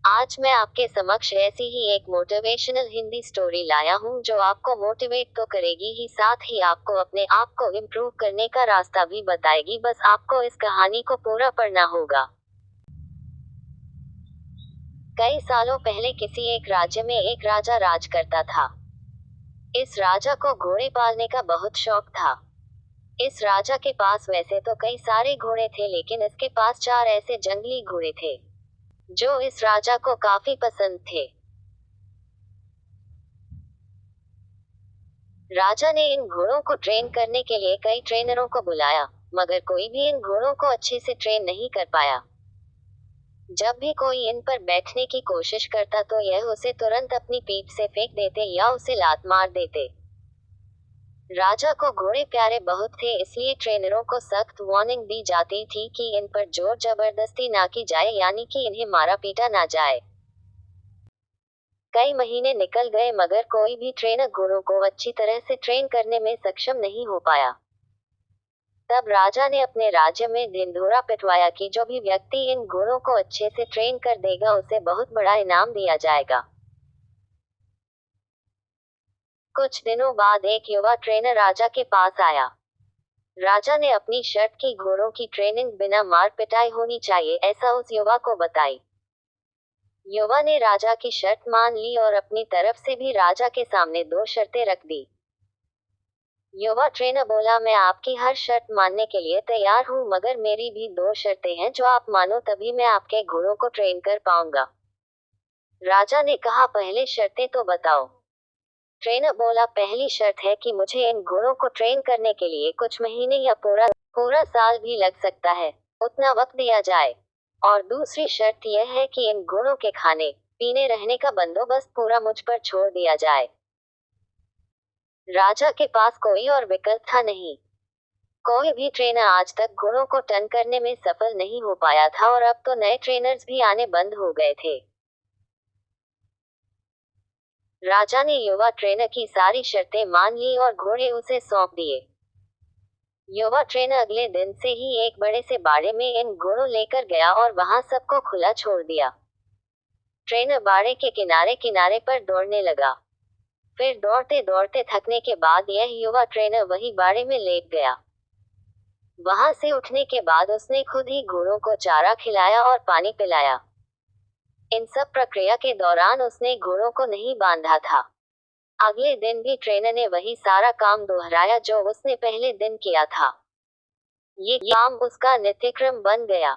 आज मैं आपके समक्ष ऐसी ही एक मोटिवेशनल हिंदी स्टोरी लाया हूँ जो आपको मोटिवेट तो करेगी ही, साथ ही आपको अपने आप को इम्प्रूव करने का रास्ता भी बताएगी। बस आपको इस कहानी को पूरा पढ़ना होगा। कई सालों पहले किसी एक राज्य में एक राजा राज करता था। इस राजा को घोड़े पालने का बहुत शौक था। इस राजा के पास वैसे तो कई सारे घोड़े थे, लेकिन इसके पास 4 ऐसे जंगली घोड़े थे जो इस राजा को काफी पसंद थे। राजा ने इन घोड़ों को ट्रेन करने के लिए कई ट्रेनरों को बुलाया, मगर कोई भी इन घोड़ों को अच्छे से ट्रेन नहीं कर पाया। जब भी कोई इन पर बैठने की कोशिश करता तो यह उसे तुरंत अपनी पीठ से फेंक देते या उसे लात मार देते। राजा को घोड़े प्यारे बहुत थे, इसलिए ट्रेनरों को सख्त वार्निंग दी जाती थी कि इन पर जोर जबरदस्ती ना की जाए, यानी कि इन्हें मारा पीटा ना जाए। कई महीने निकल गए मगर कोई भी ट्रेनर घोड़ों को अच्छी तरह से ट्रेन करने में सक्षम नहीं हो पाया। तब राजा ने अपने राज्य में ढिंढोरा पिटवाया कि जो भी व्यक्ति इन घोड़ों को अच्छे से ट्रेन कर देगा उसे बहुत बड़ा इनाम दिया जाएगा। कुछ दिनों बाद एक युवा ट्रेनर राजा के पास आया। राजा ने अपनी शर्त की घोड़ों की ट्रेनिंग बिना मार पिटाई होनी चाहिए, ऐसा उस युवा को बताई। युवा ने राजा की शर्त मान ली और अपनी तरफ से भी राजा के सामने 2 शर्तें रख दी। युवा ट्रेनर बोला, मैं आपकी हर शर्त मानने के लिए तैयार हूँ, मगर मेरी भी 2 शर्तें हैं जो आप मानो तभी मैं आपके घोड़ों को ट्रेन कर पाऊंगा। राजा ने कहा, पहले शर्तें तो बताओ। ट्रेनर बोला, पहली शर्त है कि मुझे इन घोड़ों को ट्रेन करने के लिए कुछ महीने या पूरा साल भी लग सकता है, उतना वक्त दिया जाए। और दूसरी शर्त यह है कि इन घोड़ों के खाने पीने रहने का बंदोबस्त पूरा मुझ पर छोड़ दिया जाए। राजा के पास कोई और विकल्प था नहीं। कोई भी ट्रेनर आज तक घोड़ों को टर्न करने में सफल नहीं हो पाया था और अब तो नए ट्रेनर्स भी आने बंद हो गए थे। राजा ने युवा ट्रेनर की सारी शर्तें मान ली और घोड़े उसे सौंप दिए। युवा ट्रेनर अगले दिन से ही एक बड़े से बाड़े में इन घोड़ों लेकर गया और वहां सबको खुला छोड़ दिया। ट्रेनर बाड़े के किनारे किनारे पर दौड़ने लगा। फिर दौड़ते दौड़ते थकने के बाद यह युवा ट्रेनर वही बाड़े में लेट गया। वहां से उठने के बाद उसने खुद ही घोड़ों को चारा खिलाया और पानी पिलाया। इन सब प्रक्रिया के दौरान उसने घोड़ों को नहीं बांधा था। अगले दिन भी ट्रेनर ने वही सारा काम दोहराया जो उसने पहले दिन किया था। ये काम उसका नित्यक्रम बन गया।